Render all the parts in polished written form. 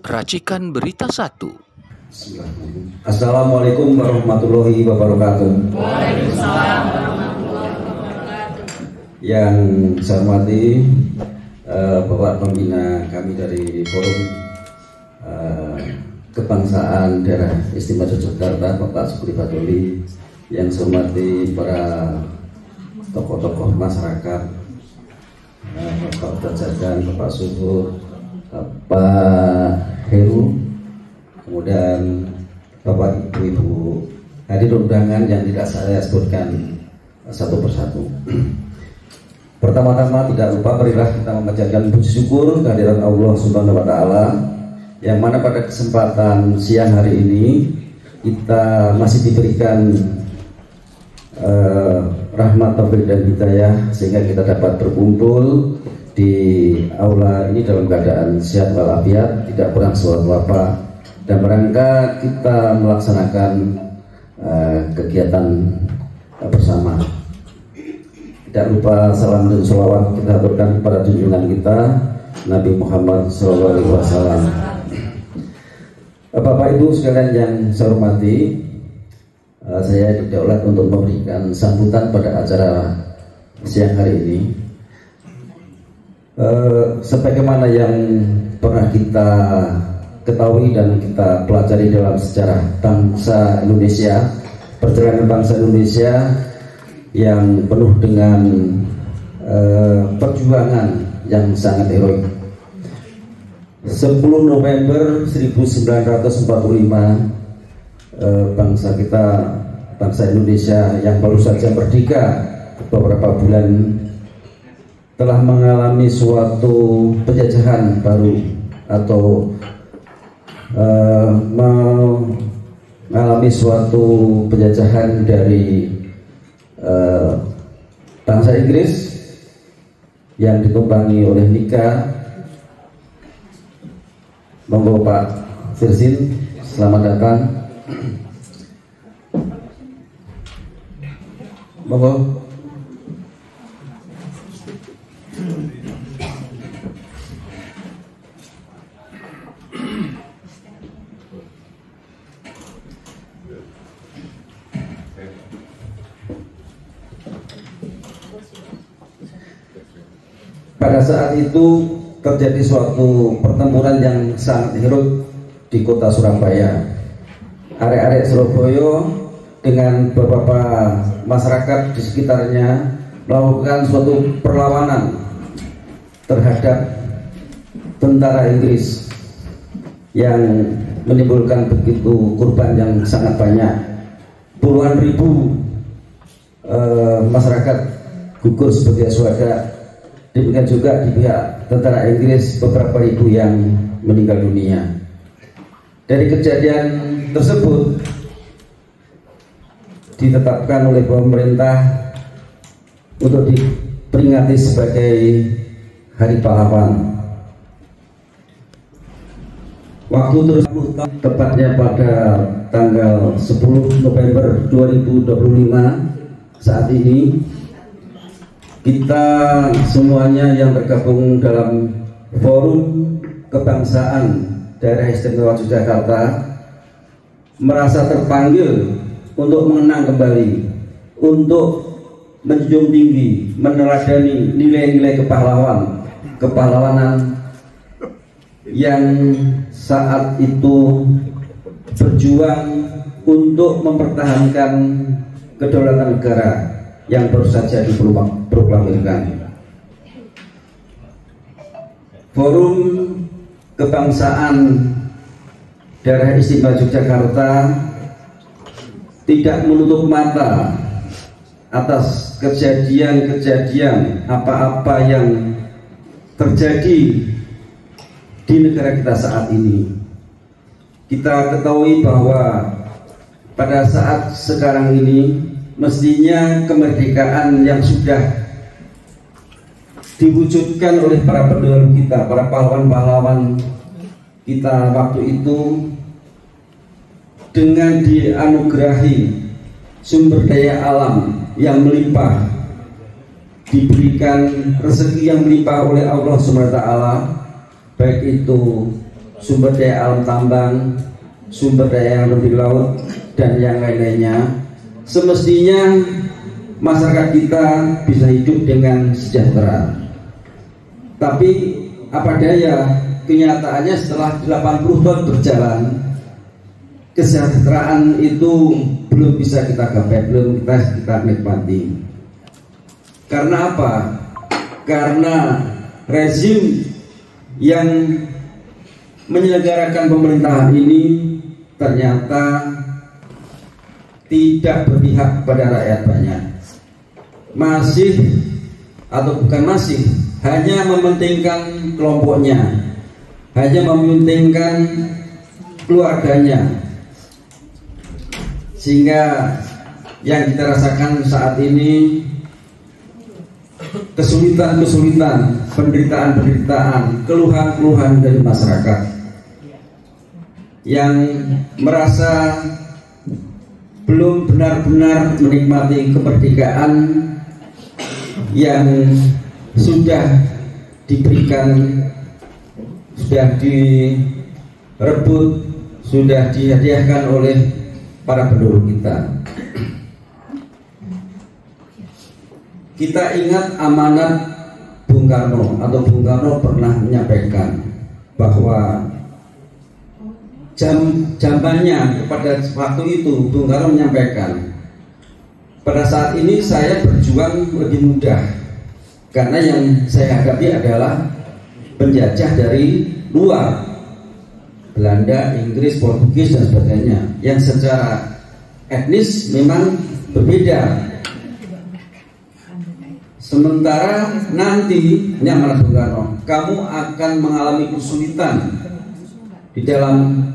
Racikan Berita 1. Assalamualaikum warahmatullahi wabarakatuh. Waalaikumsalam warahmatullahi wabarakatuh. Yang saya hormati Bapak Pembina kami dari Forum Kebangsaan Daerah Istimewa Yogyakarta, Bapak Sukri Badoli. Yang saya hormati para tokoh-tokoh masyarakat, Bapak Jajan, Bapak Subur, Bapak Heru, kemudian Bapak Ibu hadir undangan yang tidak saya sebutkan satu persatu. Pertama-tama tidak lupa marilah kita memanjatkan puji syukur kehadiran Allah Subhanahu wa taala, yang mana pada kesempatan siang hari ini kita masih diberikan rahmat, taufik dan hidayah sehingga kita dapat berkumpul di aula ini dalam keadaan sehat walafiat, tidak kurang suatu apa, dan merangka kita melaksanakan kegiatan bersama. Tidak lupa salam dan sholawat kita aturkan kepada junjungan kita Nabi Muhammad SAW. Bapak Ibu sekalian yang saya hormati, saya didaulat untuk memberikan sambutan pada acara siang hari ini. Sebagaimana yang pernah kita ketahui dan kita pelajari dalam sejarah bangsa Indonesia, perjalanan bangsa Indonesia yang penuh dengan perjuangan yang sangat heroik. 10 November 1945 bangsa kita, bangsa Indonesia yang baru saja merdeka beberapa bulan, telah mengalami suatu penjajahan baru atau mengalami suatu penjajahan dari bangsa Inggris yang ditumpangi oleh Nika. Monggo Pak Firsin, selamat datang. Monggo. Pada saat itu terjadi suatu pertempuran yang sangat heroik di kota Surabaya. Arek-arek Surabaya dengan beberapa masyarakat di sekitarnya melakukan suatu perlawanan terhadap tentara Inggris yang menimbulkan begitu korban yang sangat banyak. Puluhan ribu masyarakat gugur sebagai syuhada. Demikian juga di pihak tentara Inggris beberapa ribu yang meninggal dunia. Dari kejadian tersebut ditetapkan oleh pemerintah untuk diperingati sebagai Hari Pahlawan. Waktu terus tepatnya pada tanggal 10 November 2025 saat ini, kita semuanya yang tergabung dalam Forum Kebangsaan Daerah Istimewa Yogyakarta merasa terpanggil untuk mengenang kembali, untuk menjunjung tinggi, meneladani nilai-nilai kepahlawanan yang saat itu berjuang untuk mempertahankan kedaulatan negara yang baru saja diproklamirkan. Forum Kebangsaan Daerah Istimewa Yogyakarta tidak menutup mata atas kejadian-kejadian apa-apa yang terjadi di negara kita saat ini. Kita ketahui bahwa pada saat sekarang ini mestinya kemerdekaan yang sudah diwujudkan oleh para pendahulu kita, para pahlawan-pahlawan kita waktu itu, dengan dianugerahi sumber daya alam yang melimpah, diberikan rezeki yang melimpah oleh Allah SWT, baik itu sumber daya alam tambang, sumber daya yang lebih laut, dan yang lain-lainnya. Semestinya masyarakat kita bisa hidup dengan sejahtera. Tapi apa daya, kenyataannya setelah 80 tahun berjalan, kesejahteraan itu belum bisa kita gapai, belum kita nikmati. Karena apa? Karena rezim yang menyelenggarakan pemerintahan ini ternyata tidak berpihak pada rakyat banyak. Masih atau bukan masih, hanya mementingkan kelompoknya, hanya mementingkan keluarganya, sehingga yang kita rasakan saat ini kesulitan-kesulitan, penderitaan-penderitaan, keluhan-keluhan dari masyarakat yang merasa belum benar-benar menikmati kemerdekaan yang sudah diberikan, sudah direbut, sudah dihadiahkan oleh para pendahulu kita. Kita ingat amanat Bung Karno, atau Bung Karno pernah menyampaikan bahwa zamannya pada waktu itu Bung Karno menyampaikan, pada saat ini saya berjuang lebih mudah karena yang saya hadapi adalah penjajah dari luar, Belanda, Inggris, Portugis dan sebagainya, yang secara etnis memang berbeda. Sementara nanti, ini amanat Bung Karno, kamu akan mengalami kesulitan di dalam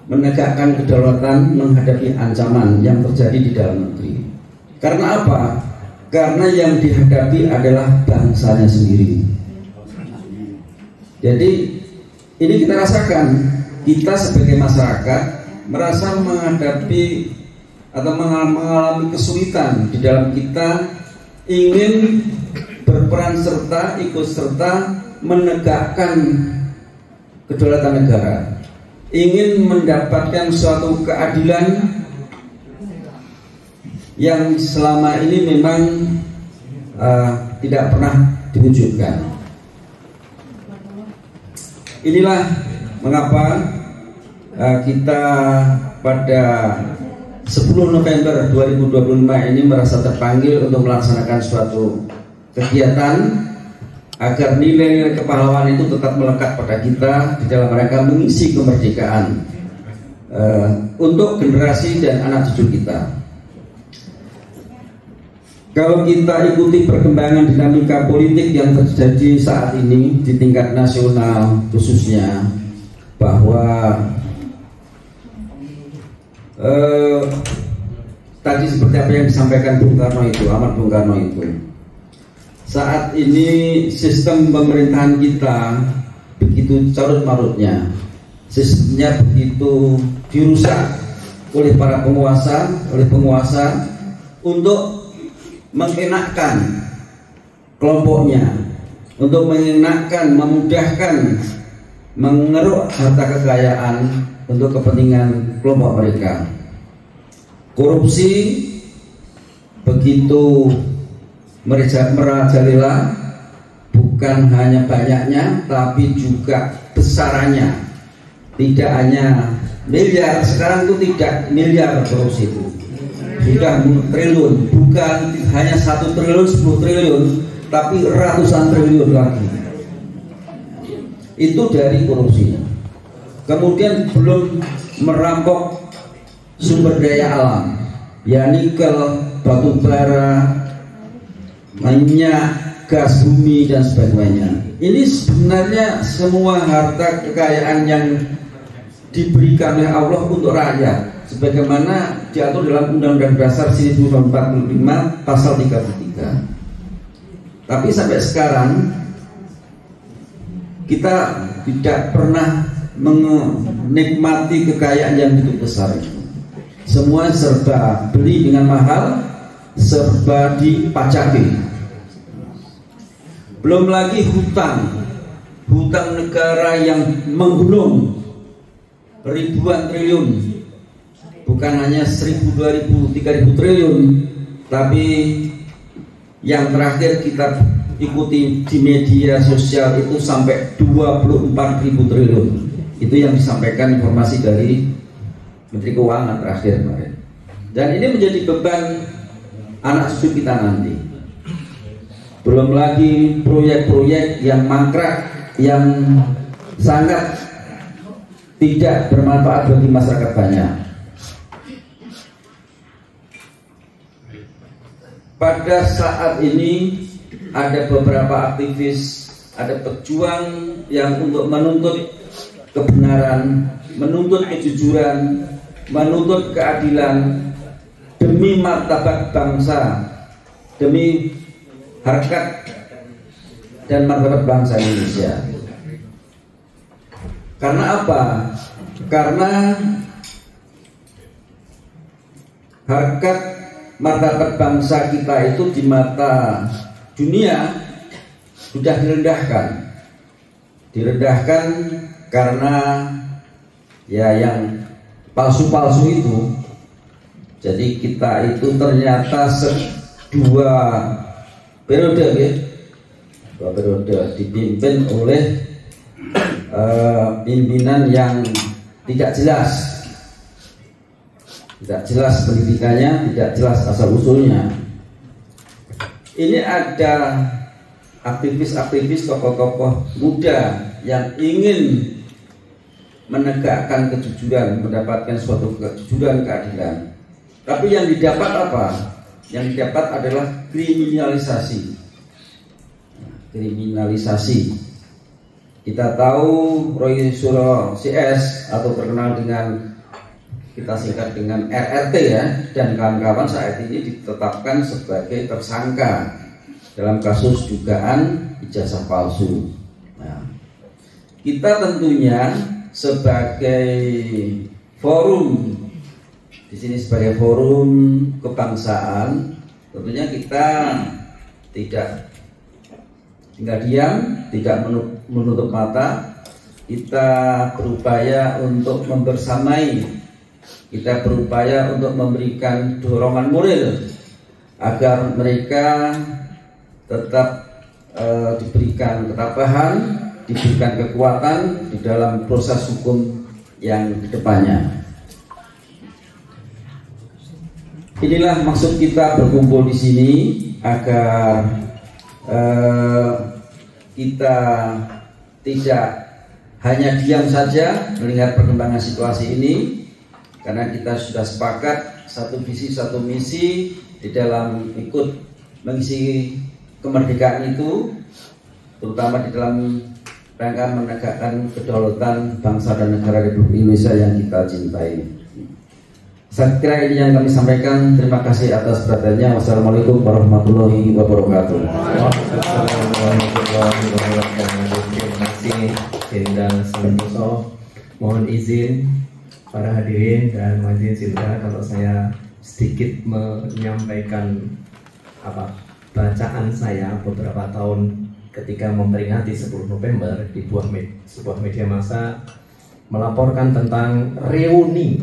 menegakkan kedaulatan menghadapi ancaman yang terjadi di dalam negeri. Karena apa? Karena yang dihadapi adalah bangsanya sendiri. Jadi ini kita rasakan, kita sebagai masyarakat merasa menghadapi atau mengalami kesulitan di dalam kita ingin berperan serta, ikut serta menegakkan kedaulatan negara, ingin mendapatkan suatu keadilan yang selama ini memang tidak pernah diwujudkan. Inilah mengapa kita pada 10 November 2025 ini merasa terpanggil untuk melaksanakan suatu kegiatan agar nilai-nilai kepahlawanan itu tetap melekat pada kita di dalam rangka mengisi kemerdekaan untuk generasi dan anak cucu kita. Kalau kita ikuti perkembangan dinamika politik yang terjadi saat ini di tingkat nasional khususnya, bahwa tadi seperti apa yang disampaikan Bung Karno itu, amanat Bung Karno itu, saat ini sistem pemerintahan kita begitu carut-marutnya, sistemnya begitu dirusak oleh para penguasa, untuk mengenakkan kelompoknya, untuk mengenakkan, memudahkan, mengeruk harta kekayaan untuk kepentingan kelompok mereka. Korupsi begitu merajalela, bukan hanya banyaknya tapi juga besarannya. Tidak hanya miliar, sekarang itu tidak miliar korupsi itu, sudah triliun, bukan hanya 1 triliun, 10 triliun, tapi ratusan triliun lagi. Itu dari korupsinya. Kemudian belum merampok sumber daya alam, ya nikel, batu bara, minyak, gas bumi dan sebagainya. Ini sebenarnya semua harta kekayaan yang diberikan oleh Allah untuk rakyat, sebagaimana diatur dalam Undang-Undang Dasar 1945 pasal 33. Tapi sampai sekarang kita tidak pernah menikmati kekayaan yang begitu besar itu. Semua serba beli dengan mahal, serba dipajaki. Belum lagi hutang hutang negara yang menggunung ribuan triliun, bukan hanya 1.000, 2.000, 3.000 triliun, tapi yang terakhir kita ikuti di media sosial itu sampai 24.000 triliun. Itu yang disampaikan informasi dari Menteri Keuangan terakhir kemarin. Dan ini menjadi beban anak cucu kita nanti. Belum lagi proyek-proyek yang mangkrak, yang sangat tidak bermanfaat bagi masyarakat banyak. Pada saat ini ada beberapa aktivis, ada pejuang yang untuk menuntut kebenaran, menuntut kejujuran, menuntut keadilan demi martabat bangsa, demi harkat dan martabat bangsa Indonesia. Karena apa? Karena harkat martabat bangsa kita itu di mata dunia sudah direndahkan karena ya yang palsu-palsu itu. Jadi kita itu ternyata dua periode dipimpin oleh pimpinan yang tidak jelas pendidikannya, tidak jelas asal usulnya. Ini ada aktivis-aktivis, tokoh-tokoh muda yang ingin menegakkan kejujuran, mendapatkan suatu kejujuran, keadilan. Tapi yang didapat apa? Yang didapat adalah kriminalisasi. Kita tahu Roy Suryo CS atau terkenal dengan, kita singkat dengan RRT ya, dan kawan-kawan saat ini ditetapkan sebagai tersangka dalam kasus dugaan ijazah palsu. Nah, kita tentunya sebagai forum di sini, sebagai forum kebangsaan, tentunya kita tidak tinggal diam, tidak menutup mata. Kita berupaya untuk membersamai, kita berupaya untuk memberikan dorongan moral agar mereka tetap diberikan ketabahan, diberikan kekuatan di dalam proses hukum yang kedepannya. Inilah maksud kita berkumpul di sini, agar kita tidak hanya diam saja melihat perkembangan situasi ini, karena kita sudah sepakat satu visi satu misi di dalam ikut mengisi kemerdekaan itu, terutama di dalam rangka menegakkan kedaulatan bangsa dan negara Republik Indonesia yang kita cintai. Saya kira ini yang kami sampaikan. Terima kasih atas perhatiannya. Wassalamualaikum warahmatullahi wabarakatuh. Terima kasih Jenderal Santoso. Mohon izin para hadirin dan Majelis Sidang kalau saya sedikit menyampaikan bacaan saya beberapa tahun ketika memperingati 10 November di sebuah media massa melaporkan tentang reuni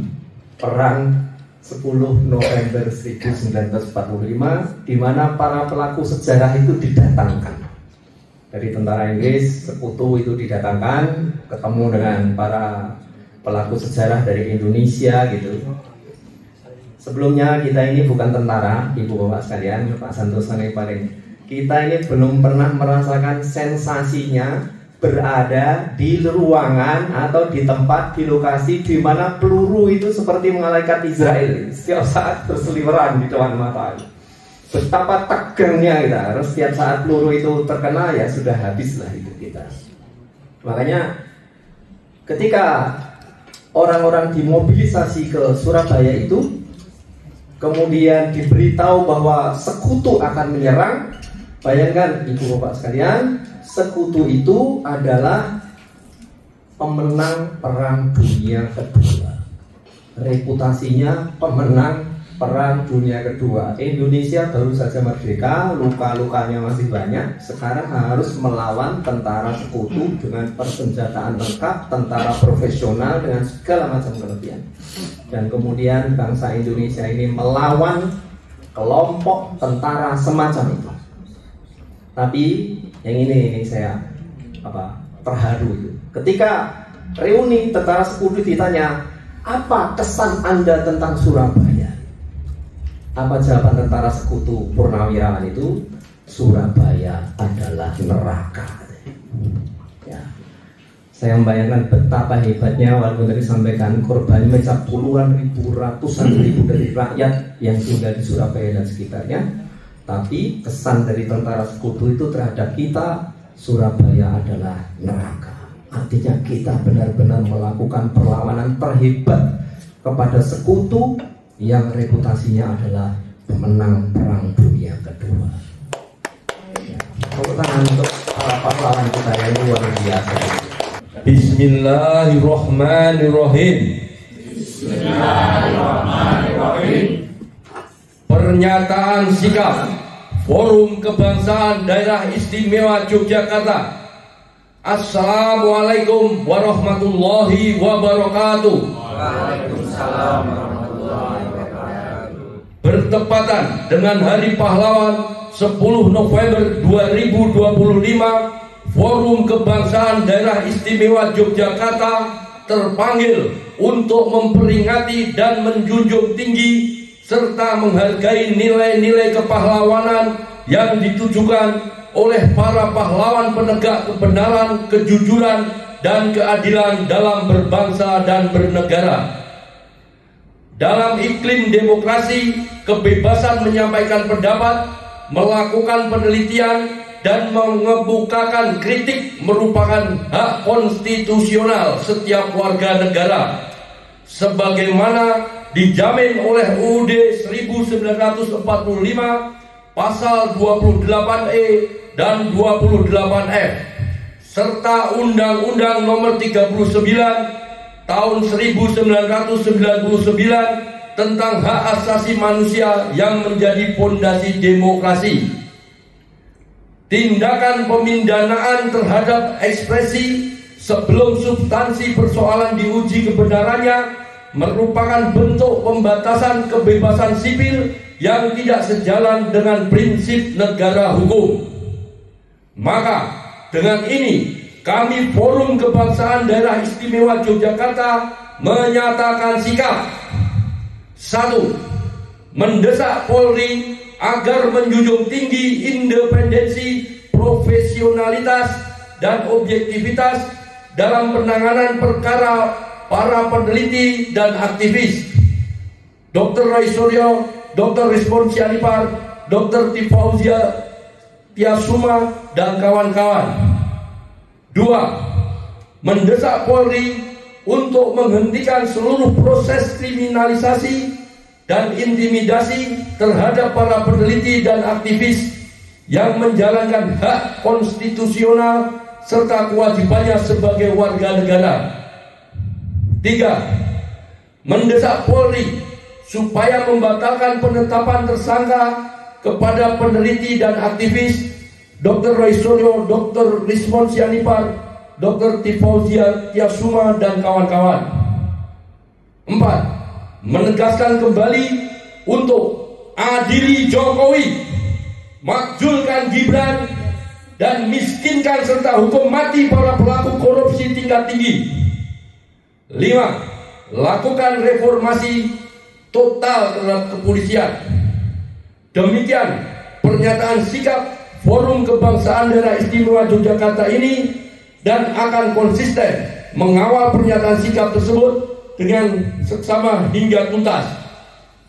perang 10 November 1945, di mana para pelaku sejarah itu didatangkan dari tentara Inggris. Sekutu itu didatangkan, ketemu dengan para pelaku sejarah dari Indonesia gitu. Sebelumnya kita ini bukan tentara, ibu bapak sekalian, Pak Santoso yang paling, kita ini belum pernah merasakan sensasinya berada di ruangan atau di tempat, di lokasi di mana peluru itu seperti malaikat Israel setiap saat berseliweran di depan mata. Betapa tegangnya kita, harus setiap saat peluru itu terkena ya sudah habislah hidup kita. Makanya ketika orang-orang dimobilisasi ke Surabaya itu, kemudian diberitahu bahwa sekutu akan menyerang. Bayangkan ibu bapak sekalian, sekutu itu adalah pemenang perang dunia kedua, reputasinya pemenang Perang Dunia Kedua. Indonesia baru saja merdeka, luka-lukanya masih banyak. Sekarang harus melawan tentara sekutu dengan persenjataan lengkap, tentara profesional dengan segala macam kelebihan. Dan kemudian bangsa Indonesia ini melawan kelompok tentara semacam itu. Tapi yang ini saya terharu itu. Ketika reuni tentara sekutu ditanya, apa kesan Anda tentang Surabaya? Apa jawaban tentara sekutu purnawirawan itu? Surabaya adalah neraka. Ya. Saya membayangkan betapa hebatnya, walaupun tadi sampaikan korbannya mencapai puluhan ribu, ratusan ribu dari rakyat yang tinggal di Surabaya dan sekitarnya. Tapi kesan dari tentara sekutu itu terhadap kita, Surabaya adalah neraka. Artinya kita benar-benar melakukan perlawanan terhebat kepada sekutu yang reputasinya adalah pemenang Perang Dunia Kedua. Tepuk tangan untuk para pahlawan kita yang luar biasa. Bismillahirrahmanirrahim. Bismillahirrahmanirrahim. Pernyataan sikap Forum Kebangsaan Daerah Istimewa Yogyakarta. Assalamualaikum warahmatullahi wabarakatuh. Waalaikumsalam warahmatullahi wabarakatuh. Bertepatan dengan Hari Pahlawan 10 November 2025, Forum Kebangsaan Daerah Istimewa Yogyakarta terpanggil untuk memperingati dan menjunjung tinggi serta menghargai nilai-nilai kepahlawanan yang ditujukan oleh para pahlawan penegak kebenaran, kejujuran, dan keadilan dalam berbangsa dan bernegara. Dalam iklim demokrasi, kebebasan menyampaikan pendapat, melakukan penelitian, dan mengemukakan kritik merupakan hak konstitusional setiap warga negara, sebagaimana dijamin oleh UUD 1945 pasal 28E dan 28F serta Undang-Undang Nomor 39 Tahun 1999 tentang hak asasi manusia yang menjadi pondasi demokrasi. Tindakan pemindanaan terhadap ekspresi sebelum substansi persoalan diuji kebenarannya merupakan bentuk pembatasan kebebasan sipil yang tidak sejalan dengan prinsip negara hukum. Maka dengan ini kami Forum Kebangsaan Daerah Istimewa Yogyakarta menyatakan sikap. 1. Mendesak Polri agar menjunjung tinggi independensi, profesionalitas, dan objektivitas dalam penanganan perkara para peneliti dan aktivis. Dr. Roy Suryo, Dr. Rizwan Sianipar, Dr. Tifauzia Tiasuma, dan kawan-kawan. 2. Mendesak Polri untuk menghentikan seluruh proses kriminalisasi dan intimidasi terhadap para peneliti dan aktivis yang menjalankan hak konstitusional serta kewajibannya sebagai warga negara. 3. Mendesak Polri supaya membatalkan penetapan tersangka kepada peneliti dan aktivis Dr. Roy Suryo, Dr. Rizwan Sianipar, Dr. Tifauzia Tiasuma, dan kawan-kawan. 4. Menegaskan kembali untuk adili Jokowi, makzulkan Gibran, dan miskinkan serta hukum mati para pelaku korupsi tingkat tinggi. 5. Lakukan reformasi total terhadap kepolisian. Demikian pernyataan sikap Forum Kebangsaan Daerah Istimewa Yogyakarta ini, dan akan konsisten mengawal pernyataan sikap tersebut dengan seksama hingga tuntas.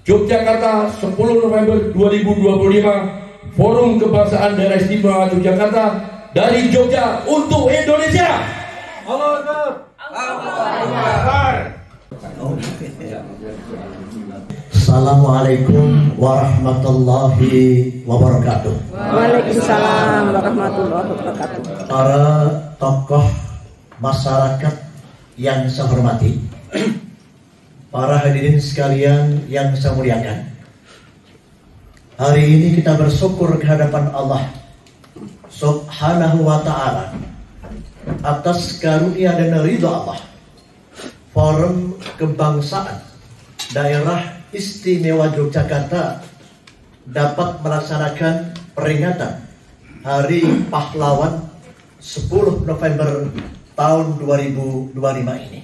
Yogyakarta, 10 November 2025, Forum Kebangsaan Daerah Istimewa Yogyakarta, dari Jogja untuk Indonesia. Allahu Akbar. Assalamualaikum warahmatullahi wabarakatuh. Waalaikumsalam warahmatullahi wabarakatuh. Para tokoh masyarakat yang saya hormati, para hadirin sekalian yang saya muliakan, Hari ini kita bersyukur ke hadapan Allah Subhanahu wa ta'ala atas karunia dan ridha Allah. Forum Kebangsaan Daerah Istimewa Yogyakarta dapat melaksanakan peringatan Hari Pahlawan 10 November tahun 2025 ini.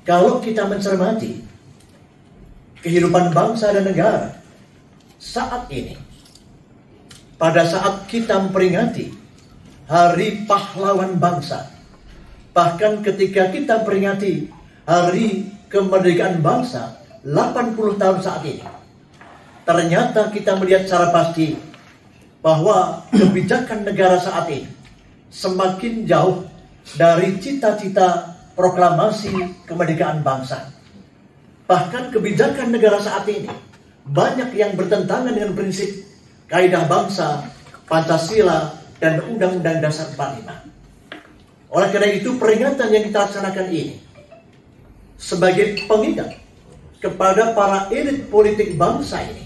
Kalau kita mencermati kehidupan bangsa dan negara saat ini, pada saat kita memperingati Hari Pahlawan Bangsa, bahkan ketika kita memperingati Hari Kemerdekaan Bangsa 80 tahun saat ini, ternyata kita melihat secara pasti bahwa kebijakan negara saat ini semakin jauh dari cita-cita proklamasi kemerdekaan bangsa. Bahkan kebijakan negara saat ini banyak yang bertentangan dengan prinsip kaidah bangsa, Pancasila, dan Undang-Undang Dasar 45. Oleh karena itu, peringatan yang kita laksanakan ini sebagai pengingat kepada para elit politik bangsa ini,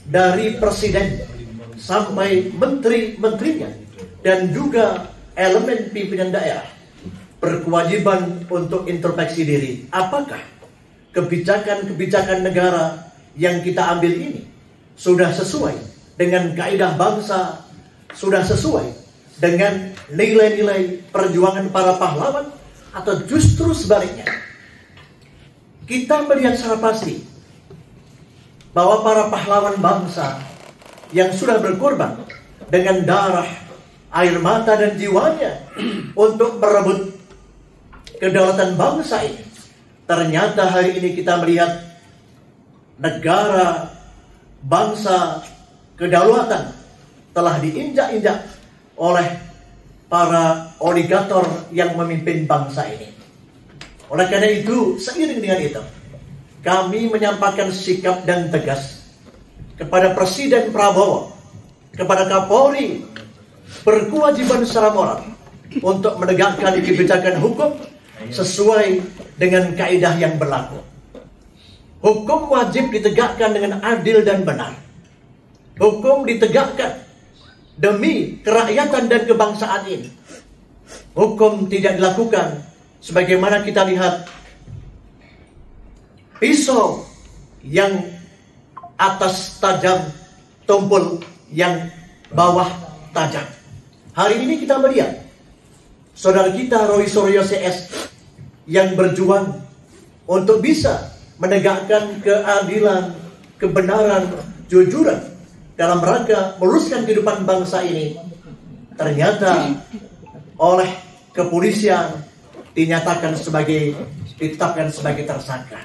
dari presiden sampai menteri-menterinya dan juga elemen pimpinan daerah, berkewajiban untuk introspeksi diri. Apakah kebijakan-kebijakan negara yang kita ambil ini sudah sesuai dengan kaidah bangsa, sudah sesuai dengan nilai-nilai perjuangan para pahlawan, atau justru sebaliknya? Kita melihat secara pasti bahwa para pahlawan bangsa yang sudah berkorban dengan darah, air mata, dan jiwanya untuk merebut kedaulatan bangsa ini, ternyata hari ini kita melihat negara, bangsa, kedaulatan telah diinjak-injak oleh para oligartor yang memimpin bangsa ini. Oleh karena itu, seiring dengan itu, kami menyampaikan sikap dan tegas kepada Presiden Prabowo, kepada Kapolri, berkewajiban secara moral untuk menegakkan kebijakan hukum sesuai dengan kaidah yang berlaku. Hukum wajib ditegakkan dengan adil dan benar. Hukum ditegakkan demi kerakyatan dan kebangsaan ini. Hukum tidak dilakukan sebagaimana kita lihat pisau yang atas tajam, tumpul yang bawah tajam. Hari ini kita melihat saudara kita Roy Suryo CS yang berjuang untuk bisa menegakkan keadilan, kebenaran, jujuran dalam rangka meluruskan kehidupan bangsa ini, ternyata oleh kepolisian ditetapkan sebagai tersangka.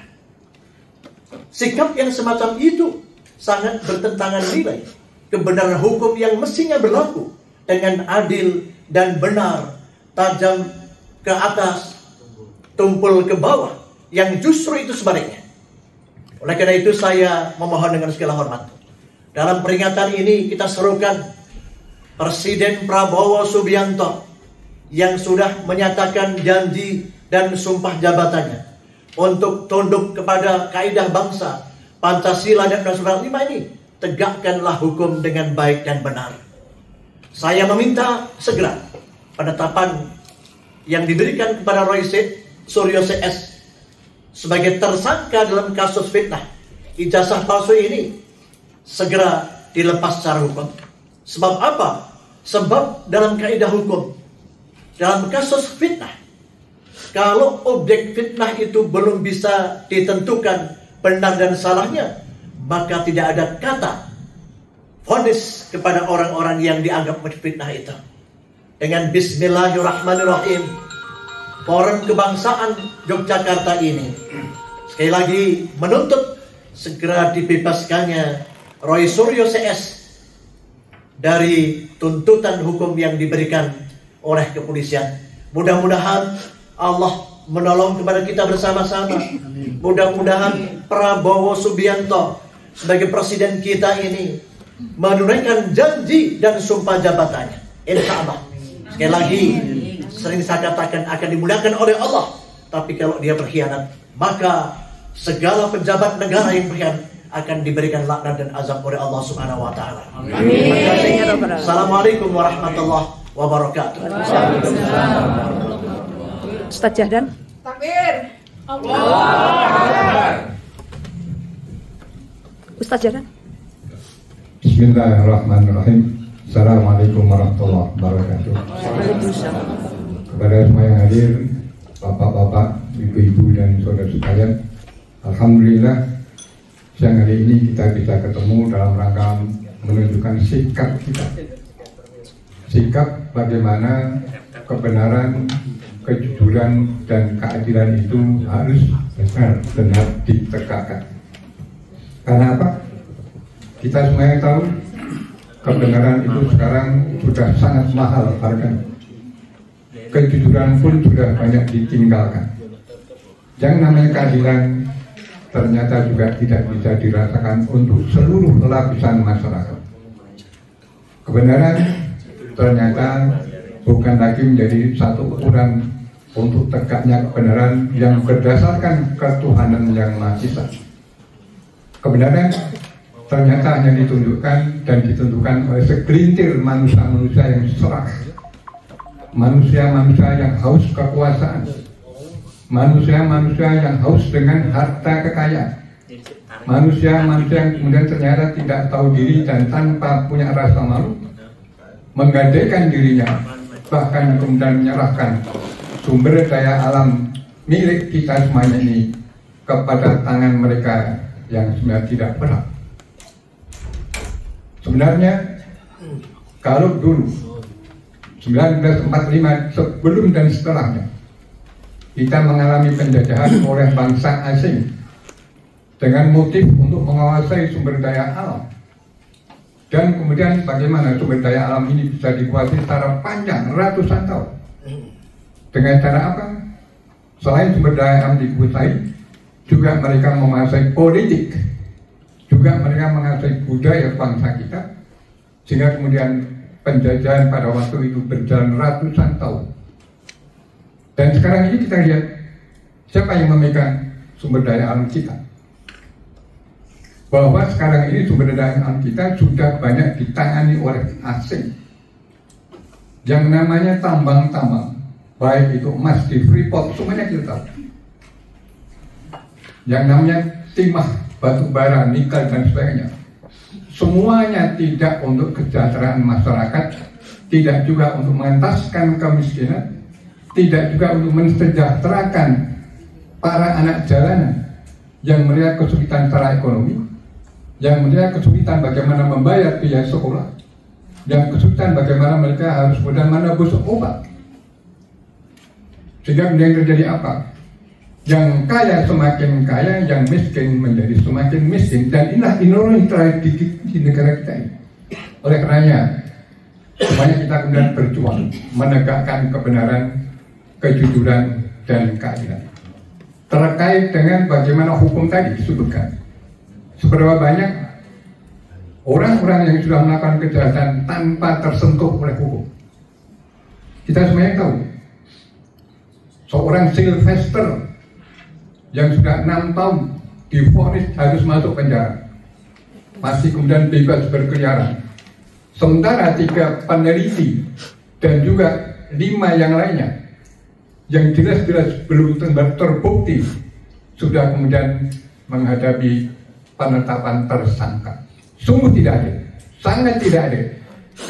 Sikap yang semacam itu sangat bertentangan nilai kebenaran hukum yang mestinya berlaku dengan adil dan benar, tajam ke atas, tumpul ke bawah, yang justru itu sebaliknya. Oleh karena itu saya memohon dengan segala hormat, dalam peringatan ini kita serukan Presiden Prabowo Subianto yang sudah menyatakan janji dan sumpah jabatannya untuk tunduk kepada kaidah bangsa, Pancasila, dan Undang-Undang 45 ini, tegakkanlah hukum dengan baik dan benar. Saya meminta segera penetapan yang diberikan kepada Roy Suryo CS sebagai tersangka dalam kasus fitnah ijazah palsu ini segera dilepas secara hukum. Sebab apa? Sebab dalam kaidah hukum, dalam kasus fitnah, kalau objek fitnah itu belum bisa ditentukan benar dan salahnya, maka tidak ada kata vonis kepada orang-orang yang dianggap fitnah itu. Dengan Bismillahirrahmanirrahim, Forum Kebangsaan Yogyakarta ini sekali lagi menuntut segera dibebaskannya Roy Suryo CS dari tuntutan hukum yang diberikan oleh kepolisian. Mudah-mudahan Allah menolong kepada kita bersama-sama. Mudah-mudahan Prabowo Subianto sebagai presiden kita ini menunaikan janji dan sumpah jabatannya. Insya Allah. Sekali lagi, sering saya katakan akan dimuliakan oleh Allah. Tapi kalau dia berkhianat, maka segala pejabat negara yang berkhianat akan diberikan laknat dan azab oleh Allah Subhanahu wa taala. Amin. Assalamualaikum warahmatullahi wabarakatuh. Ustaz Jahdan. Takbir. Ustaz Jahdan. Bismillahirrahmanirrahim. Assalamualaikum warahmatullahi wabarakatuh. Waalaikumsalam. Kepada semua yang hadir, bapak-bapak, ibu-ibu dan saudara sekalian, alhamdulillah siang hari ini kita bisa ketemu dalam rangka menunjukkan sikap kita. Sikap bagaimana kebenaran, kejujuran dan keadilan itu harus benar-benar ditegakkan. Karena apa? Kita semuanya tahu kebenaran itu sekarang sudah sangat mahal harganya. Kejujuran pun sudah banyak ditinggalkan. Yang namanya keadilan ternyata juga tidak bisa dirasakan untuk seluruh lapisan masyarakat. Kebenaran ternyata bukan lagi menjadi satu ukuran untuk tegaknya kebenaran yang berdasarkan ketuhanan yang Maha Esa. Kebenaran ternyata hanya ditunjukkan dan ditentukan oleh segelintir manusia-manusia yang serak, manusia-manusia yang haus kekuasaan, manusia-manusia yang haus dengan harta kekayaan, manusia-manusia yang kemudian ternyata tidak tahu diri dan tanpa punya rasa malu menggadaikan dirinya, bahkan kemudian menyerahkan sumber daya alam milik kita semuanya ini kepada tangan mereka yang sebenarnya tidak berhak. Sebenarnya kalau dulu 1945 sebelum dan setelahnya kita mengalami penjajahan oleh bangsa asing dengan motif untuk menguasai sumber daya alam, dan kemudian bagaimana sumber daya alam ini bisa dikuasai secara panjang ratusan tahun. Dengan cara apa? Selain sumber daya alam dikuasai, juga mereka menguasai politik, juga mereka menguasai budaya bangsa kita, sehingga kemudian penjajahan pada waktu itu berjalan ratusan tahun. Dan sekarang ini kita lihat siapa yang memegang sumber daya alam kita. Bahwa sekarang ini sumber daya alam kita sudah banyak ditangani oleh asing. Yang namanya tambang-tambang, baik itu emas di Freeport, semuanya kita tahu. Yang namanya timah, batu bara, nikel dan sebagainya, semuanya tidak untuk kesejahteraan masyarakat, tidak juga untuk mengentaskan kemiskinan, tidak juga untuk mensejahterakan para anak jalanan yang mereka kesulitan secara ekonomi, yang mereka kesulitan bagaimana membayar biaya sekolah, yang kesulitan bagaimana mereka harus mudah menebus obat. Sehingga kemudian terjadi apa? Yang kaya semakin kaya, yang miskin menjadi semakin miskin, dan inilah ironis terakhir di negara kita ini. Oleh karenanya, semuanya kita kemudian berjuang menegakkan kebenaran, kejujuran dan keadilan. Terkait dengan bagaimana hukum tadi disebutkan, seberapa banyak orang-orang yang sudah melakukan kejahatan tanpa tersentuh oleh hukum. Kita semuanya tahu, seorang Sylvester yang sudah 6 tahun divonis harus masuk penjara, masih kemudian bebas berkeliaran. Sementara 3 peneliti dan juga 5 yang lainnya yang jelas-jelas belum terbukti sudah kemudian menghadapi penetapan tersangka. Sungguh tidak adil, sangat tidak adil,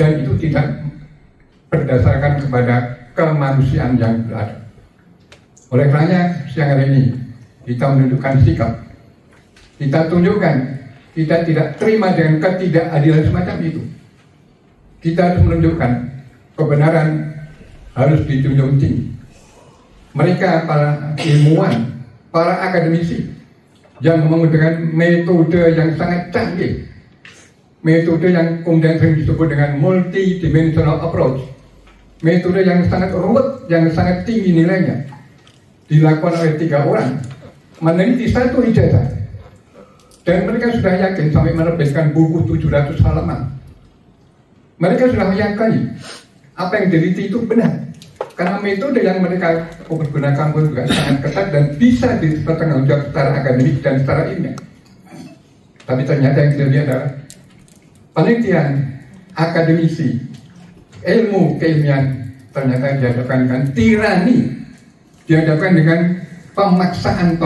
dan itu tidak berdasarkan kepada kemanusiaan yang berada. Oleh karenanya siang hari ini kita menunjukkan sikap, kita tunjukkan kita tidak terima dengan ketidakadilan semacam itu. Kita harus menunjukkan kebenaran harus dijunjung tinggi. Mereka para ilmuwan, para akademisi yang menggunakan metode yang sangat canggih, metode yang kemudian sering disebut dengan multidimensional approach, metode yang sangat rumit, yang sangat tinggi nilainya, dilakukan oleh 3 orang meneliti 1 ijazah, dan mereka sudah yakin sampai menerbitkan buku 700 halaman. Mereka sudah meyakini apa yang diteliti itu benar, karena metode yang mereka pergunakan pun juga sangat ketat dan bisa dipertanggungjawabkan secara akademik dan secara ilmiah. Tapi ternyata yang kita lihat adalah penelitian akademisi, ilmu keilmian ternyata dihadapkan dengan tirani, dihadapkan dengan pemaksaan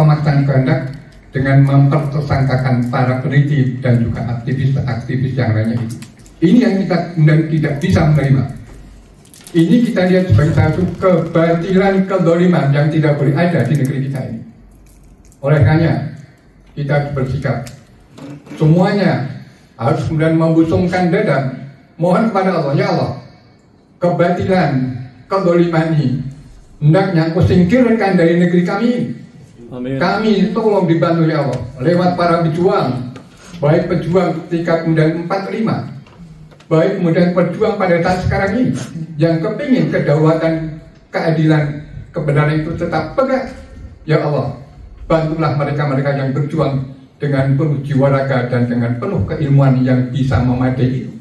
kehendak dengan mempertersangkakan para peneliti dan juga aktivis-aktivis yang lainnya itu. Ini yang kita kemudian tidak bisa menerima. Ini kita lihat sebagai satu kebatilan, kedoliman yang tidak boleh ada di negeri kita ini. Oleh karena kita bersikap semuanya harus kemudian membusungkan dada, mohon kepada Allah, ya Allah, kebatilan, kedoliman ini hendaknya Engkau singkirkan dari negeri kami. Amin. Kami tolong dibantu ya Allah lewat para pejuang, baik pejuang ketika kemudian 45, baik kemudian pejuang pada saat sekarang ini yang kepingin kedaulatan, keadilan, kebenaran itu tetap pegang. Ya Allah, bantulah mereka-mereka yang berjuang dengan penuh jiwa raga dan dengan penuh keilmuan yang bisa memadai itu.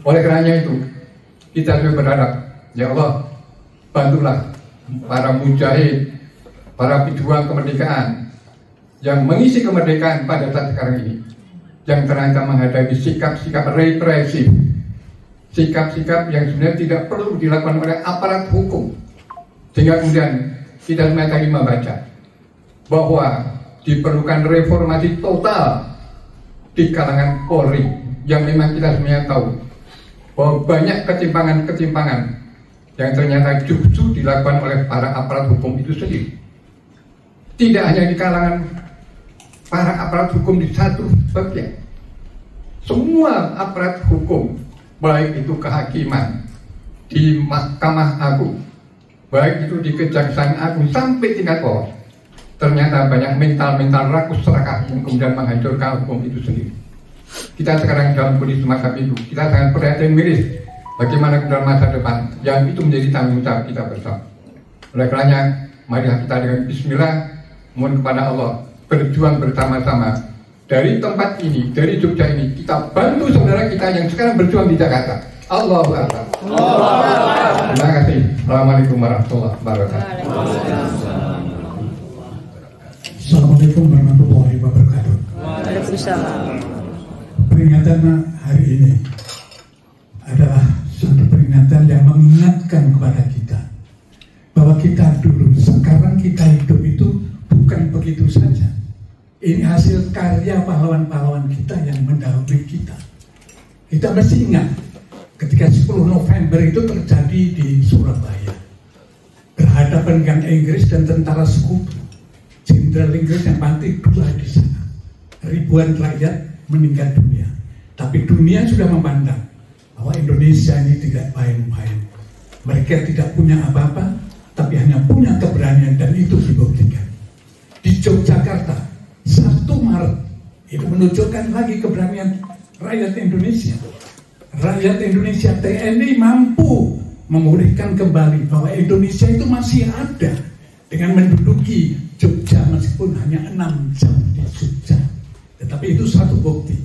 Oleh karenanya itu kita juga berharap, ya Allah, bantulah para mujahid, para pejuang kemerdekaan yang mengisi kemerdekaan pada saat sekarang ini, yang terancam menghadapi sikap-sikap represif, sikap-sikap yang sebenarnya tidak perlu dilakukan oleh aparat hukum. Sehingga kemudian kita semua tadi membaca bahwa diperlukan reformasi total di kalangan Polri, yang memang kita semuanya tahu bahwa banyak ketimpangan-ketimpangan yang ternyata justru dilakukan oleh para aparat hukum itu sendiri. Tidak hanya di kalangan para aparat hukum di satu bagian, semua aparat hukum, baik itu kehakiman di Mahkamah Agung, baik itu di Kejaksaan Agung sampai tingkat bawah, ternyata banyak mental rakus serakah yang kemudian menghancurkan hukum itu sendiri. Kita sekarang dalam kondisi semacam itu, kita sangat perhatian miris bagaimana kemudian masa depan yang itu menjadi tanggung jawab kita bersama. Oleh karenanya, marilah kita dengan bismillah mohon kepada Allah berjuang bersama-sama dari tempat ini, dari Jogja ini, kita bantu saudara kita yang sekarang berjuang di Jakarta. Allahu Akbar. Terima kasih. Assalamualaikum warahmatullahi wabarakatuh. Assalamualaikum warahmatullahi wabarakatuh. Waalaikumsalam. Peringatan hari ini adalah suatu peringatan yang mengingatkan kepada kita bahwa kita dulu, sekarang kita hidup itu bukan begitu saja. Ini hasil karya pahlawan-pahlawan kita yang mendahului kita. Kita mesti ingat ketika 10 November itu terjadi di Surabaya, berhadapan dengan Inggris dan tentara sekutu. Jenderal Inggris yang mati 2 di sana. Ribuan rakyat meninggal dunia. Tapi dunia sudah memandang bahwa Indonesia ini tidak main-main. Mereka tidak punya apa-apa, tapi hanya punya keberanian, dan itu dibuktikan. Di Yogyakarta, 1 Maret, itu menunjukkan lagi keberanian rakyat Indonesia. Rakyat Indonesia, TNI mampu memulihkan kembali bahwa Indonesia itu masih ada dengan menduduki Jogja meskipun hanya 6 jam di Jogja. Tetapi itu satu bukti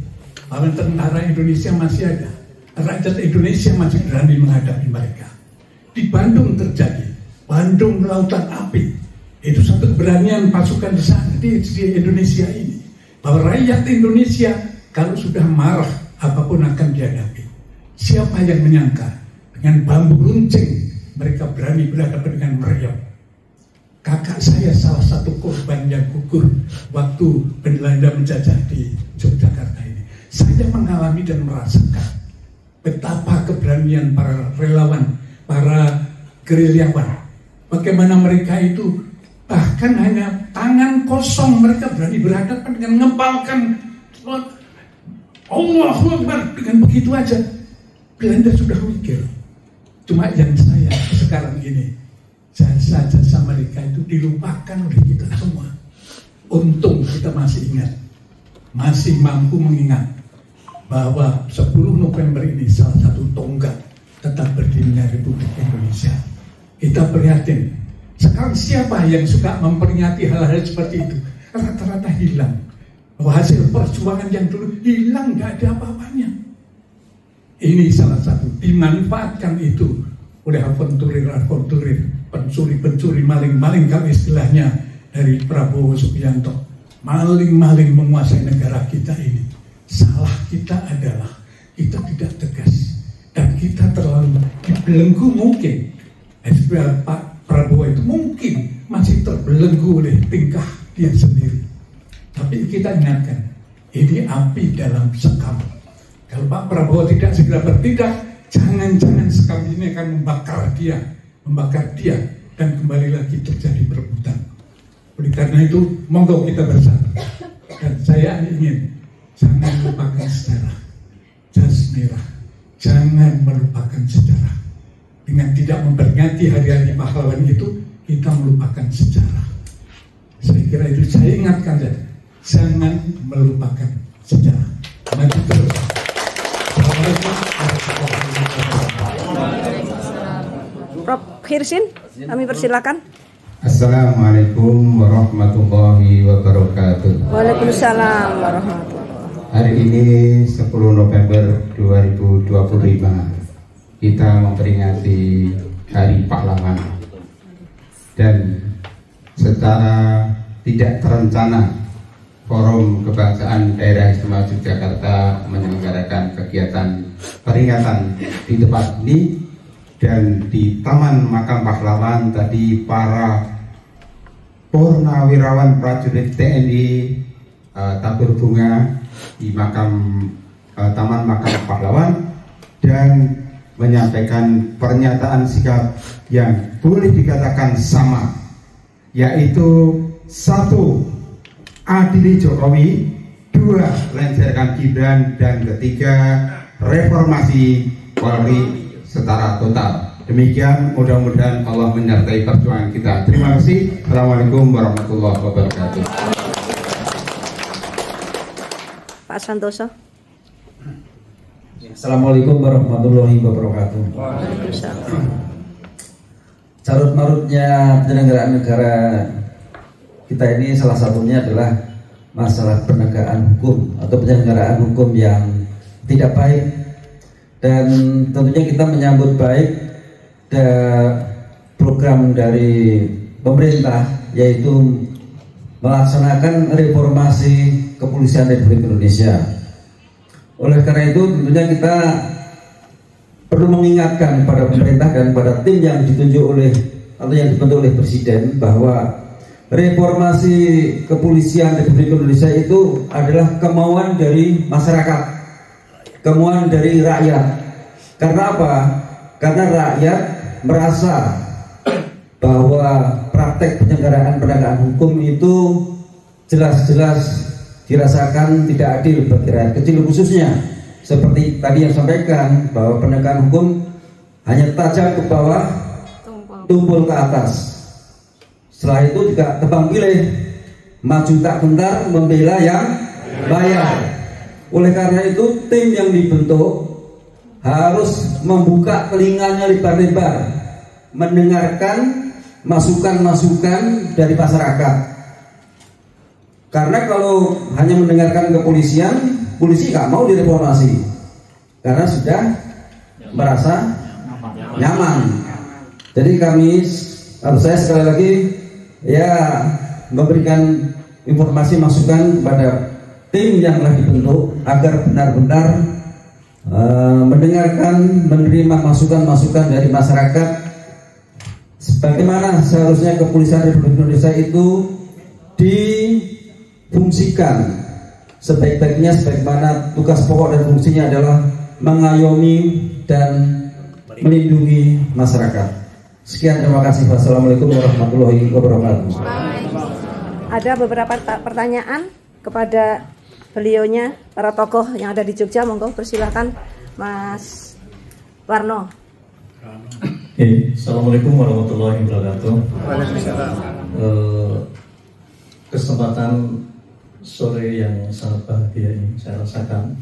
bahwa tentara Indonesia masih ada, rakyat Indonesia masih berani menghadapi mereka. Di Bandung terjadi, Bandung lautan api, itu satu keberanian pasukan di sana di Indonesia ini, bahwa rakyat Indonesia kalau sudah marah apapun akan dihadapi. Siapa yang menyangka dengan bambu runcing mereka berani berhadapan dengan meriam. Kakak saya salah satu korban yang gugur waktu Belanda menjajah di Yogyakarta ini. Saya mengalami dan merasakan betapa keberanian para relawan, para gerilyawan. Bagaimana mereka itu bahkan hanya tangan kosong mereka berani berhadapan dengan mengepalkan Allahu Akbar dengan begitu aja. Belanda sudah mikir. Cuma yang saya sekarang ini, jasa-jasa mereka itu dilupakan oleh kita semua. Untung kita masih ingat, masih mampu mengingat bahwa 10 November ini salah satu tonggak tetap berdirinya Republik Indonesia. Kita prihatin. Sekarang siapa yang suka memperingati hal-hal seperti itu? Rata-rata hilang. Bahwa hasil perjuangan yang dulu hilang, gak ada apa-apanya. Ini salah satu, dimanfaatkan itu oleh aventurir, pencuri-pencuri, maling-maling kalau istilahnya dari Prabowo Subianto. Maling-maling menguasai negara kita ini. Salah kita adalah kita tidak tegas dan kita terlalu dibelenggu mungkin. Pak Prabowo itu mungkin masih terbelenggu oleh tingkah dia sendiri. Tapi kita ingatkan, ini api dalam sekam. Kalau Pak Prabowo tidak segera bertindak, jangan-jangan sekam ini akan membakar dia, dan kembali lagi terjadi perebutan. Oleh karena itu, monggo kita bersatu. Dan saya ingin jangan lupakan sejarah. Jas merah, jangan melupakan sejarah. Dengan tidak memperingati hari-hari pahlawan itu, kita melupakan sejarah. Saya kira itu saya ingatkan saja. Jangan melupakan sejarah. Maju terus. Prof. Khirsin, kami persilakan. Assalamualaikum warahmatullahi wabarakatuh. Waalaikumsalam warahmatullahi wabarakatuh. Hari ini 10 November 2025 kita memperingati Hari Pahlawan, dan secara tidak terencana Forum Kebangsaan Daerah Istimewa Yogyakarta menyelenggarakan kegiatan peringatan di tempat ini. Dan di Taman Makam Pahlawan tadi para purnawirawan prajurit TNI tabur bunga di Taman Makam Pahlawan dan menyampaikan pernyataan sikap yang boleh dikatakan sama, yaitu 1. Adili Jokowi, 2. Lengsarkan Gibran, dan 3. Reformasi Polri secara total. Demikian, mudah-mudahan Allah menyertai perjuangan kita. Terima kasih. Assalamualaikum warahmatullahi wabarakatuh. Pak Santoso. Assalamualaikum warahmatullahi wabarakatuh. Carut marutnya penyelenggaraan negara kita ini salah satunya adalah masalah penegakan hukum atau penyelenggaraan hukum yang tidak baik. Dan tentunya kita menyambut baik program dari pemerintah, yaitu melaksanakan reformasi kepolisian Republik Indonesia. Oleh karena itu tentunya kita perlu mengingatkan pada pemerintah dan pada tim yang ditunjuk atau yang dibentuk oleh Presiden bahwa reformasi kepolisian Republik Indonesia itu adalah kemauan dari masyarakat, kemauan dari rakyat. Karena apa? Karena rakyat merasa bahwa praktek penyelenggaraan penegakan hukum itu jelas-jelas dirasakan tidak adil bagi rakyat kecil, khususnya seperti tadi yang sampaikan bahwa penegakan hukum hanya tajam ke bawah, tumpul ke atas. Setelah itu juga tebang pilih, maju tak gentar, membela yang bayar. Oleh karena itu tim yang dibentuk harus membuka telinganya lebar-lebar, mendengarkan masukan-masukan dari masyarakat. Karena kalau hanya mendengarkan kepolisian, polisi nggak mau direformasi karena sudah merasa nyaman. Jadi saya sekali lagi ya memberikan informasi masukan kepada tim yang telah dibentuk agar benar-benar mendengarkan, menerima masukan-masukan dari masyarakat sebagaimana seharusnya kepolisian Republik Indonesia itu difungsikan sebaik-baiknya, sebagaimana tugas pokok dan fungsinya adalah mengayomi dan melindungi masyarakat. Sekian, terima kasih. Wassalamualaikum warahmatullahi wabarakatuh. Ada beberapa pertanyaan kepada beliaunya, para tokoh yang ada di Jogja. Monggo persilahkan Mas Warno. Assalamualaikum warahmatullahi wabarakatuh. Kesempatan sore yang sangat bahagia ini saya rasakan.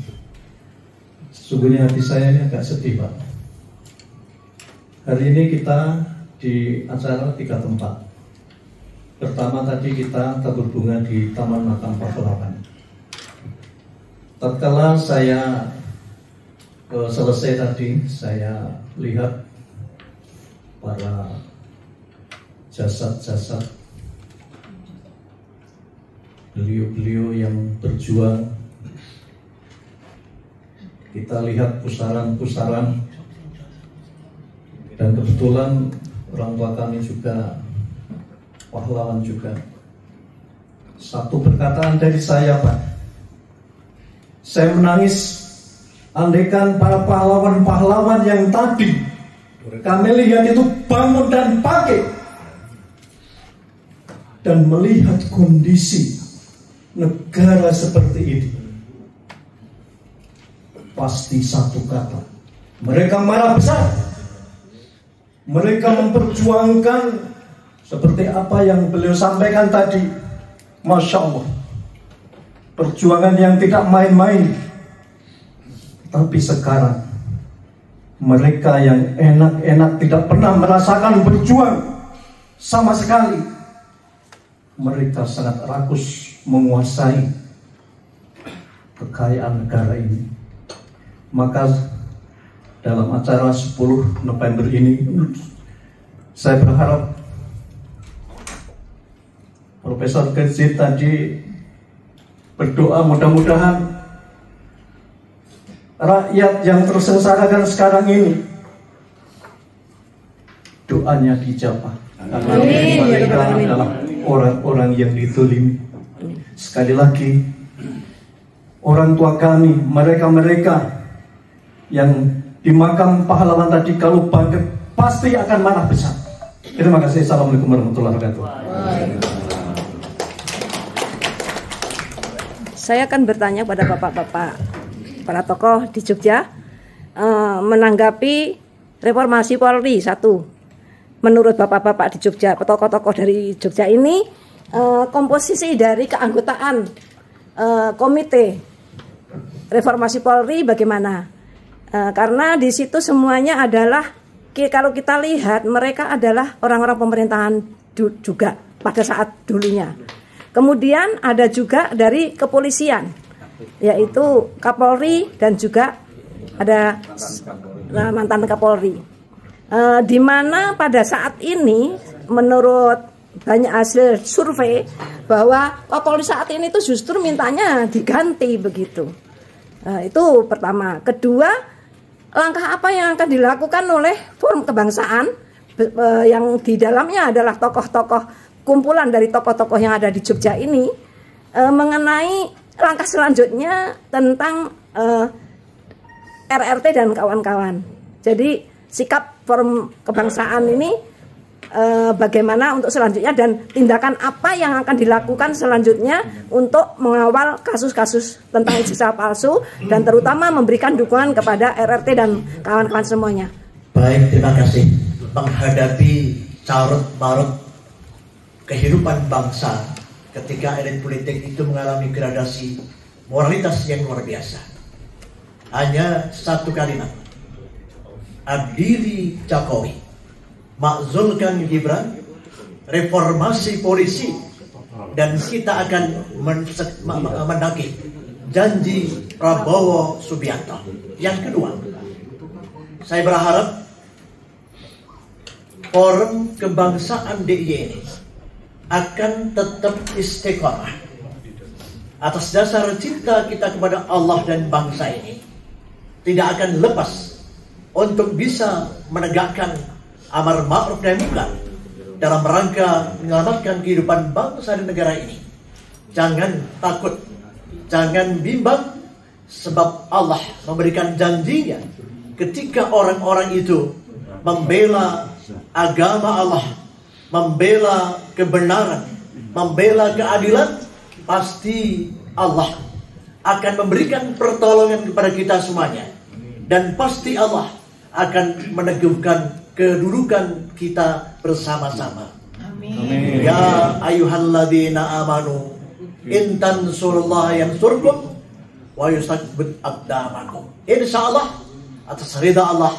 Sesungguhnya hati saya ini agak sedih, Pak. Hari ini kita di acara 3 tempat. Pertama tadi kita tabur bunga di Taman Makam Pahlawan. Tatkala saya selesai tadi, saya lihat para jasad-jasad beliau-beliau yang berjuang kita lihat pusaran-pusaran, dan kebetulan orang tua kami juga pahlawan juga. Satu perkataan dari saya, Pak, saya menangis andaikan para pahlawan-pahlawan yang tadi kami lihat itu bangun dan bangkit dan melihat kondisi negara seperti ini, pasti satu kata, mereka marah besar. Mereka memperjuangkan seperti apa yang beliau sampaikan tadi. Masya Allah, perjuangan yang tidak main-main. Tapi sekarang mereka yang enak-enak tidak pernah merasakan berjuang sama sekali. Mereka sangat rakus menguasai kekayaan negara ini. Maka dalam acara 10 November ini, saya berharap Profesor Kecil tadi berdoa mudah-mudahan rakyat yang tersengsarakan sekarang ini doanya dijabah. Karena mereka adalah orang-orang yang ditolimi. Sekali lagi, orang tua kami, mereka-mereka yang di makam pahlawan tadi kalau bangkit pasti akan marah besar. Terima kasih. Assalamualaikum warahmatullahi wabarakatuh. Saya akan bertanya pada bapak-bapak para tokoh di Jogja menanggapi reformasi Polri. Satu, menurut bapak-bapak di Jogja, tokoh-tokoh dari Jogja ini, komposisi dari keanggotaan komite reformasi Polri bagaimana? Karena di situ semuanya adalah, kalau kita lihat, mereka adalah orang-orang pemerintahan juga pada saat dulunya. Kemudian ada juga dari kepolisian, yaitu Kapolri dan juga ada mantan Kapolri. Di mana pada saat ini menurut banyak hasil survei bahwa Kapolri saat ini itu justru mintanya diganti begitu. Itu pertama. Kedua, langkah apa yang akan dilakukan oleh Forum Kebangsaan yang di dalamnya adalah tokoh-tokoh, kumpulan dari tokoh-tokoh yang ada di Jogja ini, mengenai langkah selanjutnya tentang RRT dan kawan-kawan. Jadi sikap Forum Kebangsaan ini bagaimana untuk selanjutnya dan tindakan apa yang akan dilakukan selanjutnya untuk mengawal kasus-kasus tentang ijazah palsu dan terutama memberikan dukungan kepada RRT dan kawan-kawan semuanya. Baik, terima kasih. Menghadapi carut-marut kehidupan bangsa ketika elit politik itu mengalami gradasi moralitas yang luar biasa. Hanya satu kalimat, adili Jokowi, makzulkan Gibran, reformasi polisi, dan kita akan mendaki janji Prabowo Subianto. Yang kedua, saya berharap Forum Kebangsaan DIY ini akan tetap istiqomah atas dasar cinta kita kepada Allah dan bangsa ini, tidak akan lepas untuk bisa menegakkan amar ma'ruf nahi munkar dalam rangka menyelamatkan kehidupan bangsa dan negara ini. Jangan takut, jangan bimbang, sebab Allah memberikan janjinya ketika orang-orang itu membela agama Allah, membela kebenaran, membela keadilan, pasti Allah akan memberikan pertolongan kepada kita semuanya, dan pasti Allah akan meneguhkan kedudukan kita bersama-sama. Amin. Ya ayyuhalladzina amanu in tansurullaha yansurkum wa yusabbit aqdamakum. Insyaallah atas ridha Allah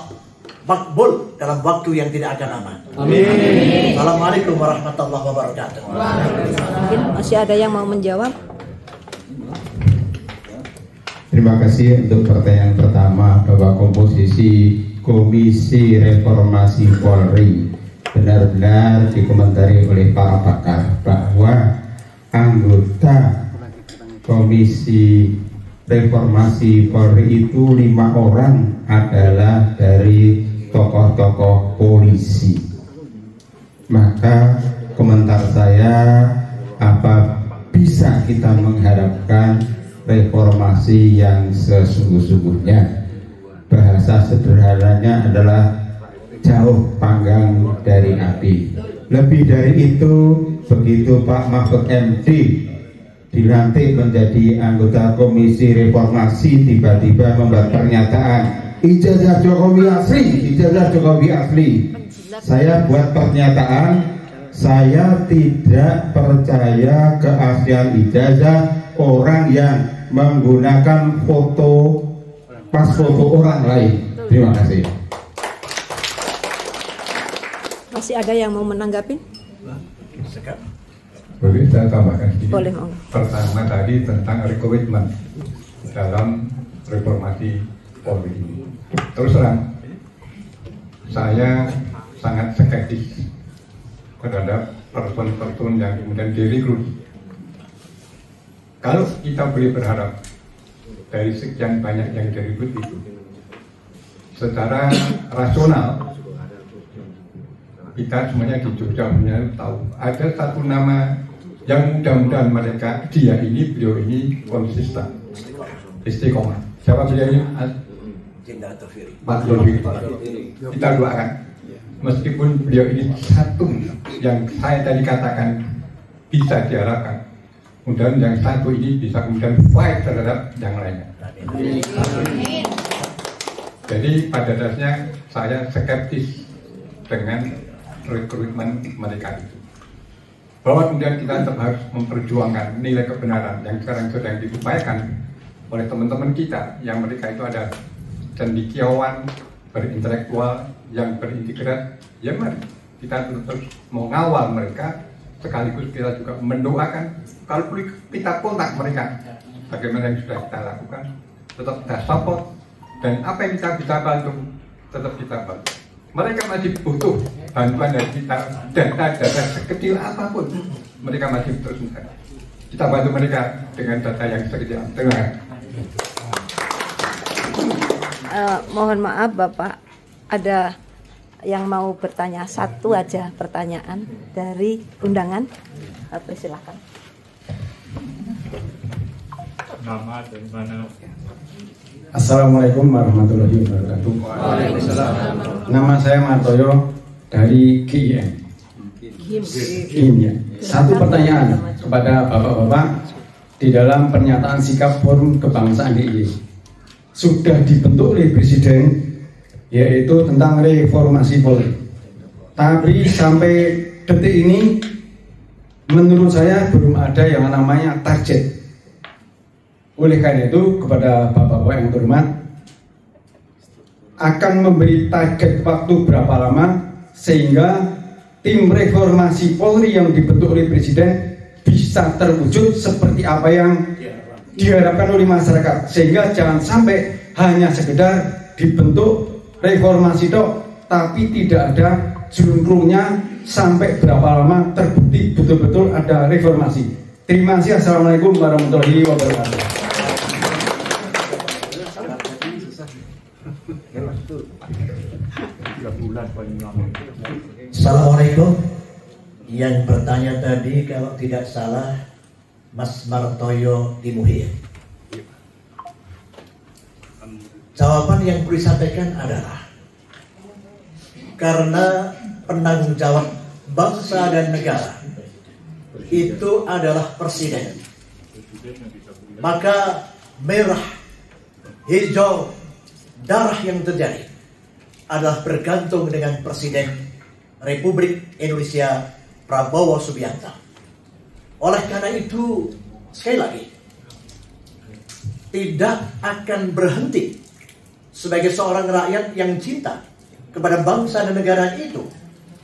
makbul dalam waktu yang tidak akan lama. Amin. Assalamualaikum warahmatullahi wabarakatuh. Mungkin masih ada yang mau menjawab? Terima kasih untuk pertanyaan pertama, bahwa komposisi Komisi Reformasi Polri benar-benar dikomentari oleh para pakar bahwa anggota Komisi reformasi Polri itu 5 orang adalah dari tokoh-tokoh polisi. Maka komentar saya, apa bisa kita mengharapkan reformasi yang sesungguh-sungguhnya? Bahasa sederhananya adalah jauh panggang dari api. Lebih dari itu, begitu Pak Mahfud MD dilantik menjadi anggota Komisi Reformasi, tiba-tiba membuat pernyataan ijazah Jokowi asli, ijazah Jokowi asli. Saya buat pernyataan, saya tidak percaya keaslian ijazah orang yang menggunakan foto pas foto orang lain. Terima kasih. Masih ada yang mau menanggapi? Boleh saya tambahkan sedikit? Boleh, Om. Pertama tadi tentang rekomitmen dalam reformasi Polri ini. Terus terang, saya sangat skeptis terhadap person-person yang kemudian direkrut. Kalau kita boleh berharap dari sekian banyak yang direkrut itu, secara rasional kita semuanya di Jogja punya tahu ada satu nama yang mudah-mudahan mereka beliau ini konsisten, istiqomah. Siapa beliau ini? Pak Doviri. Kita doakan, meskipun beliau ini satu yang saya tadi katakan bisa diharapkan, mudah-mudahan yang satu ini bisa kemudian fight terhadap yang lainnya. Jadi pada dasarnya saya skeptis dengan rekrutmen mereka itu, bahwa kemudian kita tetap harus memperjuangkan nilai kebenaran yang sekarang sedang diupayakan oleh teman-teman kita, yang mereka itu ada cendekiawan, berintelektual, yang berintegritas. Ya mari kita terus mengawal mereka, sekaligus kita juga mendoakan. Kalau boleh kita kontak mereka, bagaimana yang sudah kita lakukan, tetap kita support, dan apa yang kita bisa bantu tetap kita bantu. Mereka masih butuh bantuan dari kita, data-data sekecil apapun mereka masih terus mencari. Kita bantu mereka dengan data yang sekecil. Terima kasih. Mohon maaf Bapak, ada yang mau bertanya, satu aja pertanyaan dari undangan. Silakan. Nama dari mana? Assalamualaikum warahmatullahi wabarakatuh. Waalaikumsalam. Nama saya Martoyo dari GIM. Ya. Satu pertanyaan kepada bapak-bapak di dalam pernyataan sikap Forum Kebangsaan DIY. Sudah dibentuk oleh Presiden, yaitu tentang reformasi Polri. Tapi sampai detik ini, menurut saya belum ada yang namanya target. Oleh karena itu, kepada bapak-bapak yang terhormat, akan memberi target waktu berapa lama sehingga tim reformasi Polri yang dibentuk oleh Presiden bisa terwujud seperti apa yang diharapkan oleh masyarakat, sehingga jangan sampai hanya sekedar dibentuk reformasi dok, tapi tidak ada jurungnya sampai berapa lama terbukti betul-betul ada reformasi. Terima kasih. Assalamualaikum warahmatullahi wabarakatuh. Assalamualaikum. Yang bertanya tadi kalau tidak salah Mas Martoyo Timuhir. Jawaban yang perlu disampaikan adalah karena penanggung jawab bangsa dan negara itu adalah presiden, maka merah, hijau, darah yang terjadi adalah bergantung dengan Presiden Republik Indonesia Prabowo Subianto. Oleh karena itu, sekali lagi, tidak akan berhenti sebagai seorang rakyat yang cinta kepada bangsa dan negara itu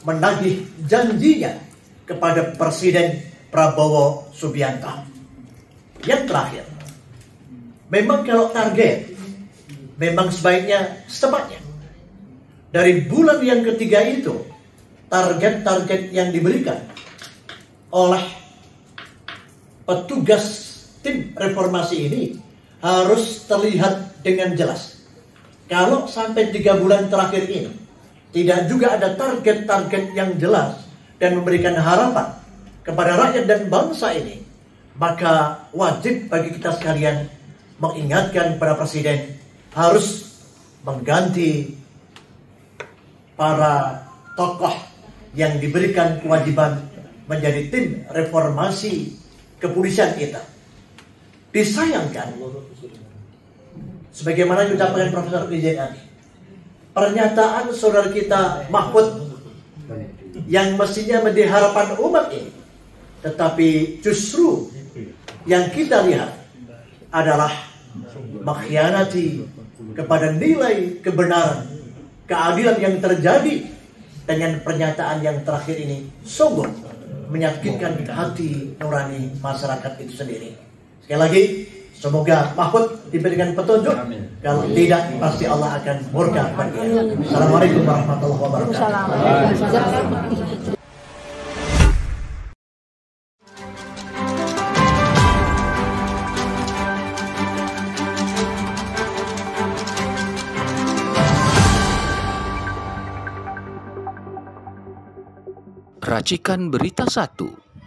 menagih janjinya kepada Presiden Prabowo Subianto. Yang terakhir, memang kalau target, memang sebaiknya secepatnya. Dari bulan yang ketiga itu, target-target yang diberikan oleh petugas tim reformasi ini harus terlihat dengan jelas. Kalau sampai 3 bulan terakhir ini tidak juga ada target-target yang jelas dan memberikan harapan kepada rakyat dan bangsa ini, maka wajib bagi kita sekalian mengingatkan kepada Presiden harus mengganti para tokoh yang diberikan kewajiban menjadi tim reformasi kepolisian kita. Disayangkan, sebagaimana diucapkan Profesor Wijayadi, pernyataan saudara kita Mahfud yang mestinya menjadi harapan umat ini, tetapi justru yang kita lihat adalah mengkhianati kepada nilai kebenaran, keadilan yang terjadi dengan pernyataan yang terakhir ini sungguh menyakitkan hati nurani masyarakat itu sendiri. Sekali lagi, semoga Mahfud diberikan petunjuk. Kalau tidak, pasti Allah akan murka padanya. Assalamualaikum warahmatullahi wabarakatuh. Racikan Berita 1.